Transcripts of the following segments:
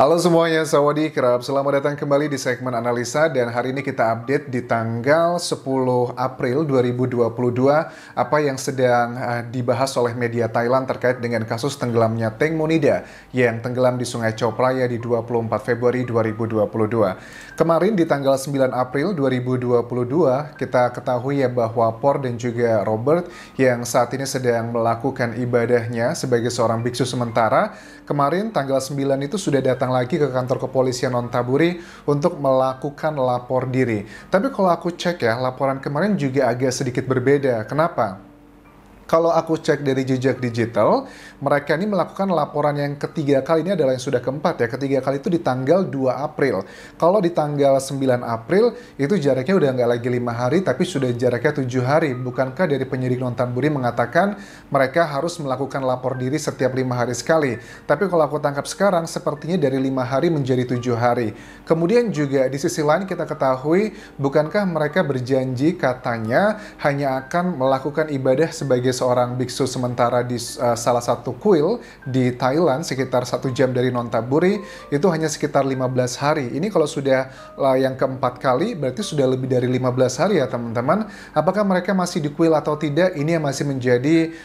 Halo semuanya, sawadee-krab. Selamat datang kembali di segmen analisa dan hari ini kita update di tanggal 10 April 2022 apa yang sedang dibahas oleh media Thailand terkait dengan kasus tenggelamnya Teng Monida yang tenggelam di Sungai Chao Phraya di 24 Februari 2022. Kemarin di tanggal 9 April 2022 kita ketahui ya bahwa Por dan juga Robert yang saat ini sedang melakukan ibadahnya sebagai seorang biksu sementara kemarin tanggal 9 itu sudah datang lagi ke kantor kepolisian Nonthaburi untuk melakukan lapor diri. Tapi kalau aku cek ya, laporan kemarin juga agak sedikit berbeda. Kenapa? Kalau aku cek dari jejak digital, mereka ini melakukan laporan yang ketiga kali, ini adalah yang sudah keempat ya. Ketiga kali itu di tanggal 2 April. Kalau di tanggal 9 April, itu jaraknya udah nggak lagi 5 hari, tapi sudah jaraknya 7 hari. Bukankah dari penyidik Nonthaburi mengatakan mereka harus melakukan lapor diri setiap 5 hari sekali? Tapi kalau aku tangkap sekarang, sepertinya dari 5 hari menjadi 7 hari. Kemudian juga di sisi lain kita ketahui, bukankah mereka berjanji katanya hanya akan melakukan ibadah sebagai seorang biksu sementara di salah satu kuil di Thailand sekitar 1 jam dari Nonthaburi itu hanya sekitar 15 hari. Ini kalau sudah yang keempat kali berarti sudah lebih dari 15 hari ya teman-teman. Apakah mereka masih di kuil atau tidak? Ini yang masih menjadi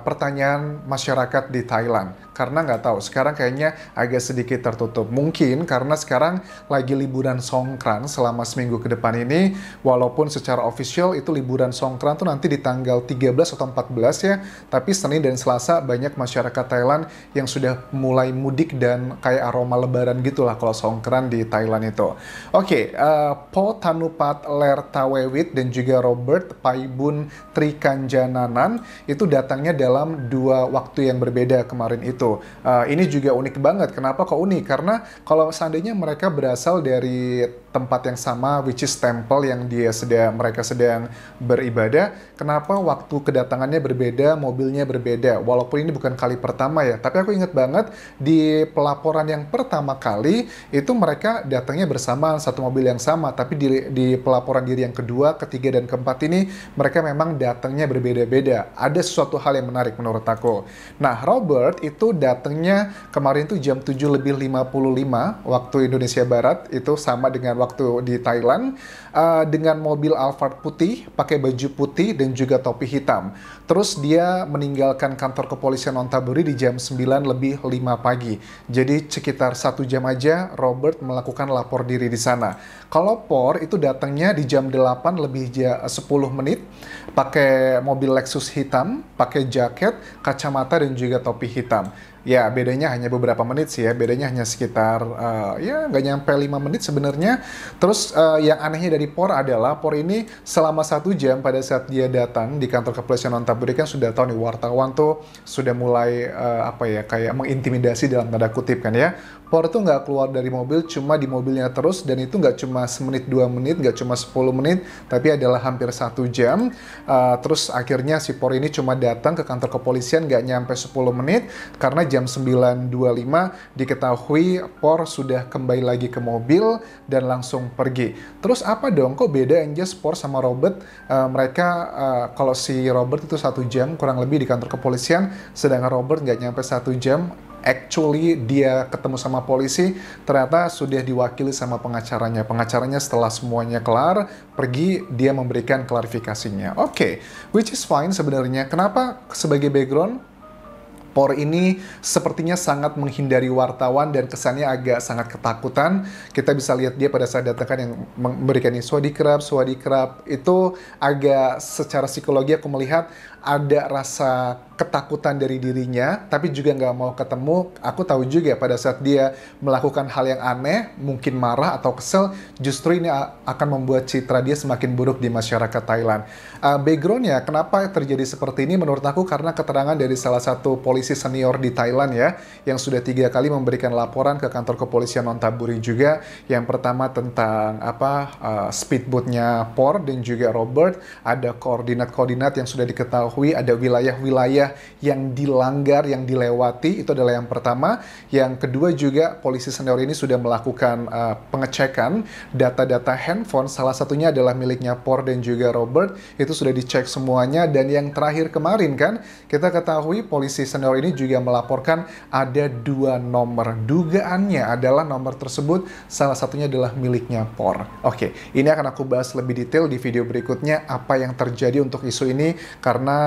pertanyaan masyarakat di Thailand. Karena nggak tahu, sekarang kayaknya agak sedikit tertutup. Mungkin karena sekarang lagi liburan Songkran selama seminggu ke depan ini, walaupun secara official itu liburan Songkran tuh nanti di tanggal 13 atau 14 ya, tapi Senin dan Selasa banyak masyarakat Thailand yang sudah mulai mudik dan kayak aroma lebaran gitulah kalau Songkran di Thailand itu. Oke, Po Tanupat Lertawewit dan juga Robert Paibun Trikanjananan itu datangnya dalam 2 waktu yang berbeda kemarin itu. Ini juga unik banget. Kenapa kok unik? Karena kalau seandainya mereka berasal dari tempat yang sama, which is temple yang mereka sedang beribadah, kenapa waktu kedatangannya berbeda, mobilnya berbeda? Walaupun ini bukan kali pertama ya, tapi aku ingat banget di pelaporan yang pertama kali itu mereka datangnya bersama satu mobil yang sama, tapi di pelaporan diri yang kedua, ketiga, dan keempat ini mereka memang datangnya berbeda-beda. Ada sesuatu hal yang menarik menurut aku. Nah, Robert itu datangnya kemarin tuh jam 7:55 waktu Indonesia Barat, itu sama dengan waktu di Thailand, dengan mobil Alphard putih, pakai baju putih dan juga topi hitam. Terus dia meninggalkan kantor kepolisian Nonthaburi di jam 9:05 pagi. Jadi sekitar 1 jam aja Robert melakukan lapor diri di sana. Kalau Por itu datangnya di jam 8:10 pakai mobil Lexus hitam, pakai jaket, kacamata dan juga topi hitam. Ya, bedanya hanya beberapa menit sih ya. Bedanya hanya sekitar, ya nggak nyampe 5 menit sebenarnya. Terus yang anehnya dari Por adalah, Por ini selama 1 jam pada saat dia datang di kantor kepolisian Nonthaburi kan sudah tahu nih wartawan tuh sudah mulai, kayak mengintimidasi dalam tanda kutip kan ya. Por tuh nggak keluar dari mobil, cuma di mobilnya terus, dan itu nggak cuma semenit 2 menit, nggak cuma 10 menit, tapi adalah hampir 1 jam. Terus akhirnya si Por ini cuma datang ke kantor kepolisian nggak nyampe 10 menit, karena jam 9:25 diketahui Por sudah kembali lagi ke mobil dan langsung pergi. Terus apa dong, kok beda Anjas Por sama Robert? Mereka, kalau si Robert itu 1 jam kurang lebih di kantor kepolisian, sedangkan Robert nggak nyampe 1 jam. Actually dia ketemu sama polisi, ternyata sudah diwakili sama pengacaranya. Pengacaranya setelah semuanya kelar, pergi, dia memberikan klarifikasinya. Oke, which is fine sebenarnya. Kenapa? Sebagai background, Por ini sepertinya sangat menghindari wartawan dan kesannya agak sangat ketakutan. Kita bisa lihat dia pada saat datang kan yang memberikan ini swadee-krab, itu agak secara psikologi aku melihat ada rasa ketakutan dari dirinya, tapi juga nggak mau ketemu. Aku tahu juga pada saat dia melakukan hal yang aneh, mungkin marah atau kesel, justru ini akan membuat citra dia semakin buruk di masyarakat Thailand. Backgroundnya, kenapa terjadi seperti ini? Menurut aku karena keterangan dari salah satu polisi senior di Thailand ya, yang sudah 3 kali memberikan laporan ke kantor kepolisian Nonthaburi juga. Yang pertama tentang speedboatnya Por dan juga Robert, ada koordinat-koordinat yang sudah diketahui, ada wilayah-wilayah yang dilanggar, yang dilewati, itu adalah yang pertama. Yang kedua juga polisi senior ini sudah melakukan pengecekan data-data handphone, salah satunya adalah miliknya Por dan juga Robert, itu sudah dicek semuanya. Dan yang terakhir kemarin kan, kita ketahui polisi senior senior ini juga melaporkan ada 2 nomor. Dugaannya adalah nomor tersebut salah satunya adalah miliknya POR. Oke, ini akan aku bahas lebih detail di video berikutnya apa yang terjadi untuk isu ini karena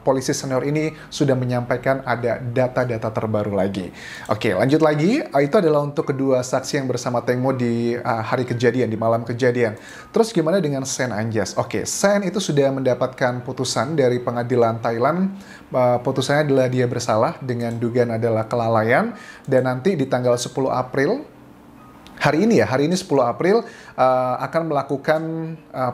polisi senior ini sudah menyampaikan ada data-data terbaru lagi. Oke, lanjut lagi. Itu adalah untuk kedua saksi yang bersama Teng Mo di hari kejadian, di malam kejadian. Terus gimana dengan Sen Anjas? Oke, Sen itu sudah mendapatkan putusan dari pengadilan Thailand. Putusannya adalah dia bersalah dengan dugaan adalah kelalaian, dan nanti di tanggal 10 April hari ini 10 April akan melakukan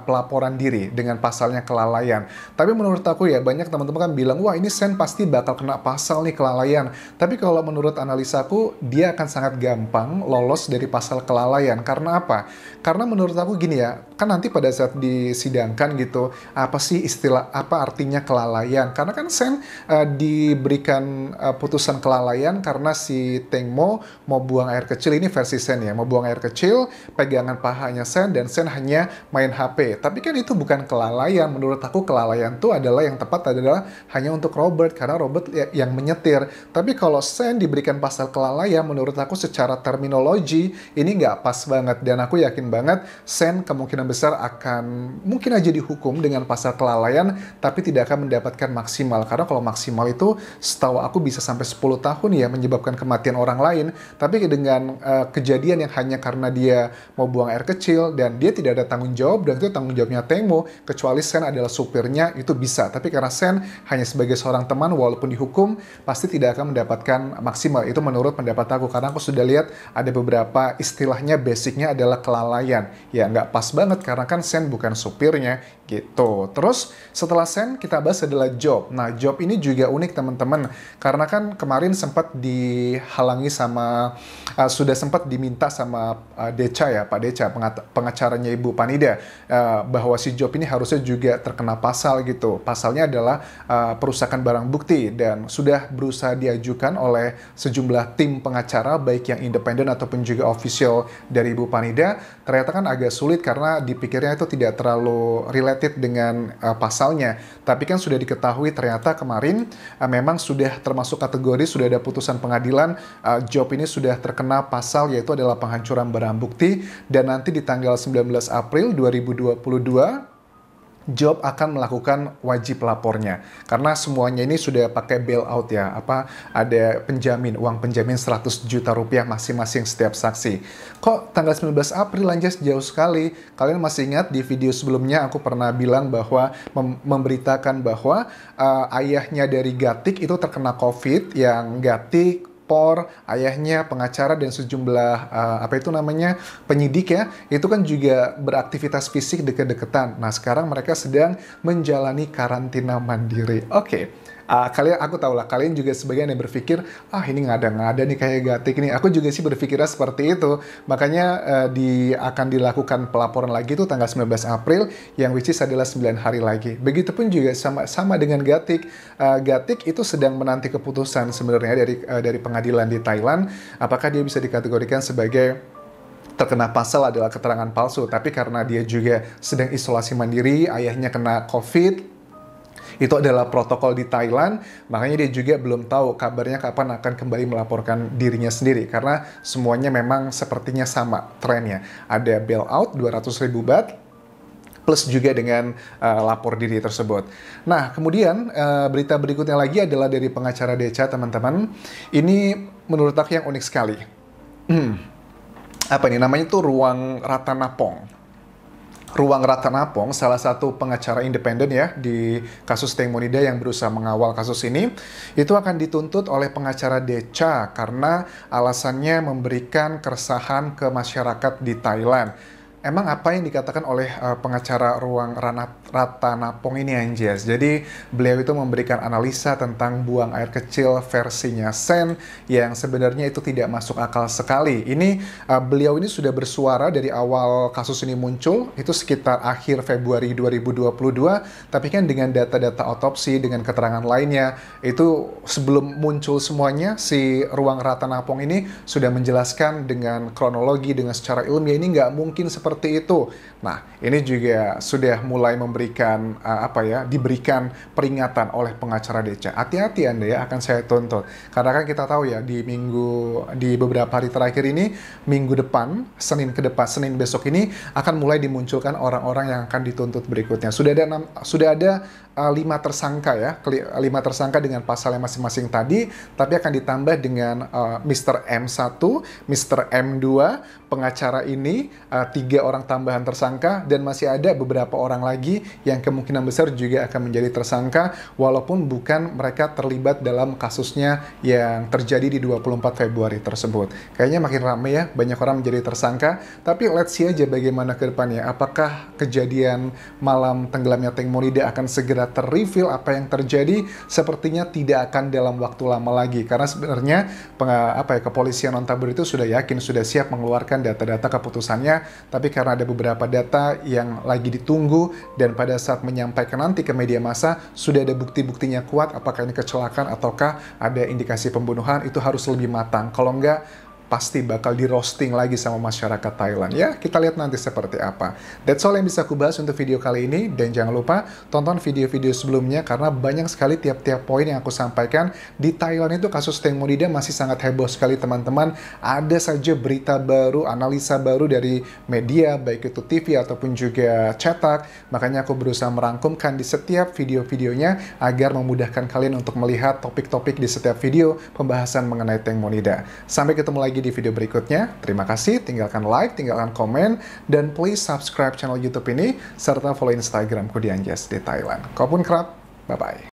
pelaporan diri dengan pasalnya kelalaian. Tapi menurut aku ya, banyak teman-teman kan bilang, wah ini Sen pasti bakal kena pasal nih kelalaian. Tapi kalau menurut analisaku, dia akan sangat gampang lolos dari pasal kelalaian. Karena apa? Karena menurut aku gini ya, kan nanti pada saat disidangkan gitu, apa sih istilah, apa artinya kelalaian? Karena kan Sen diberikan putusan kelalaian karena si Teng Mo mau buang air kecil, ini versi Sen ya, mau buang air kecil, pegangan pahanya Sen, dan Sen hanya main HP. Tapi kan itu bukan kelalaian. Menurut aku kelalaian itu adalah yang tepat adalah hanya untuk Robert, karena Robert yang menyetir. Tapi kalau Sen diberikan pasal kelalaian, menurut aku secara terminologi ini nggak pas banget. Dan aku yakin banget Sen kemungkinan besar akan mungkin aja dihukum dengan pasal kelalaian, tapi tidak akan mendapatkan maksimal. Karena kalau maksimal itu setahu aku bisa sampai 10 tahun ya, menyebabkan kematian orang lain. Tapi dengan kejadian yang hanya karena dia mau buang air kecil dan dia tidak ada tanggung jawab, dan itu tanggung jawabnya Teng Mo, kecuali Sen adalah supirnya, itu bisa. Tapi karena Sen hanya sebagai seorang teman, walaupun dihukum pasti tidak akan mendapatkan maksimal. Itu menurut pendapat aku, karena aku sudah lihat ada beberapa istilahnya basicnya adalah kelalaian. Ya nggak pas banget karena kan Sen bukan supirnya gitu. Terus setelah Sen kita bahas adalah Job. Nah, Job ini juga unik teman-teman, karena kan kemarin sempat dihalangi sama sudah sempat diminta sama Deca ya, Pak Deca, pengacaranya Ibu Panida, bahwa si Job ini harusnya juga terkena pasal gitu. Pasalnya adalah perusakan barang bukti, dan sudah berusaha diajukan oleh sejumlah tim pengacara baik yang independen ataupun juga official dari Ibu Panida. Ternyata kan agak sulit karena dipikirnya itu tidak terlalu related dengan pasalnya. Tapi kan sudah diketahui ternyata kemarin memang sudah termasuk kategori, sudah ada putusan pengadilan, Job ini sudah terkena pasal yaitu adalah penghancuran barang bukti, dan nanti di tanggal 19 April 2022 Job akan melakukan wajib lapornya, karena semuanya ini sudah pakai bailout ya, ada penjamin, uang penjamin 100 juta rupiah masing-masing setiap saksi. Kok tanggal 19 April Anjas jauh sekali? Kalian masih ingat di video sebelumnya aku pernah bilang bahwa memberitakan bahwa ayahnya dari Gatik itu terkena COVID, yang Gatik, POR, ayahnya, pengacara, dan sejumlah penyidik ya, itu kan juga beraktivitas fisik deket-deketan. Nah, sekarang mereka sedang menjalani karantina mandiri. Oke. Aku tahu lah, kalian juga sebagian yang berpikir, ini ngada-ngada nih kayak Gatik nih. Aku juga sih berpikirnya seperti itu. Makanya akan dilakukan pelaporan lagi tuh tanggal 19 April, yang which is adalah 9 hari lagi. Begitupun juga sama dengan Gatik. Gatik itu sedang menanti keputusan sebenarnya dari pengadilan di Thailand, apakah dia bisa dikategorikan sebagai terkena pasal adalah keterangan palsu. Tapi karena dia juga sedang isolasi mandiri, ayahnya kena COVID, itu adalah protokol di Thailand, makanya dia juga belum tahu kabarnya kapan akan kembali melaporkan dirinya sendiri, karena semuanya memang sepertinya sama trennya. Ada bailout 200.000 baht, plus juga dengan lapor diri tersebut. Nah, kemudian berita berikutnya lagi adalah dari pengacara Deca, teman-teman. Ini menurut aku yang unik sekali. Apa ini namanya tuh Ruang Ratanapong. Ruang Ratanapong, salah satu pengacara independen ya di kasus Teng Monida yang berusaha mengawal kasus ini, itu akan dituntut oleh pengacara Deca karena alasannya memberikan keresahan ke masyarakat di Thailand. Emang apa yang dikatakan oleh pengacara Ruang Ratanapong ini, Anjas? Jadi beliau itu memberikan analisa tentang buang air kecil versinya Sen yang sebenarnya itu tidak masuk akal sekali. Ini beliau ini sudah bersuara dari awal kasus ini muncul, itu sekitar akhir Februari 2022, tapi kan dengan data-data otopsi, dengan keterangan lainnya, itu sebelum muncul semuanya, si Ruang Ratanapong ini sudah menjelaskan dengan kronologi, dengan secara ilmiah, ini nggak mungkin seperti seperti itu. Nah, ini juga sudah mulai memberikan diberikan peringatan oleh pengacara Deca. Hati-hati Anda ya, akan saya tuntut. Karena kan kita tahu ya di beberapa hari terakhir ini, minggu depan, Senin besok ini akan mulai dimunculkan orang-orang yang akan dituntut berikutnya. Sudah ada 5 tersangka ya, 5 tersangka dengan pasal yang masing-masing tadi, tapi akan ditambah dengan Mr. M1, Mr. M2, pengacara ini, 3 orang tambahan tersangka, dan masih ada beberapa orang lagi yang kemungkinan besar juga akan menjadi tersangka, walaupun bukan mereka terlibat dalam kasusnya yang terjadi di 24 Februari tersebut. Kayaknya makin ramai ya, banyak orang menjadi tersangka, tapi let's see aja bagaimana ke depannya. Apakah kejadian malam tenggelamnya Tank Monida akan segera terreveal apa yang terjadi? Sepertinya tidak akan dalam waktu lama lagi, karena sebenarnya kepolisian Ontabrio itu sudah yakin, sudah siap mengeluarkan data-data keputusannya, tapi karena ada beberapa data yang lagi ditunggu, dan pada saat menyampaikan nanti ke media massa sudah ada bukti-buktinya kuat, apakah ini kecelakaan ataukah ada indikasi pembunuhan, itu harus lebih matang. Kalau enggak, pasti bakal di roasting lagi sama masyarakat Thailand. Ya, kita lihat nanti seperti apa. That's all yang bisa aku bahas untuk video kali ini. Dan jangan lupa tonton video-video sebelumnya, karena banyak sekali tiap-tiap poin yang aku sampaikan. Di Thailand itu kasus Tank Monida masih sangat heboh sekali teman-teman. Ada saja berita baru, analisa baru dari media, baik itu TV ataupun juga cetak. Makanya aku berusaha merangkumkan di setiap video-videonya agar memudahkan kalian untuk melihat topik-topik di setiap video pembahasan mengenai Tank Monida. Sampai ketemu lagi di video berikutnya. Terima kasih, tinggalkan like, tinggalkan komen, dan please subscribe channel YouTube ini, serta follow Instagramku di Anjas di Thailand. Khop khun krap, bye-bye.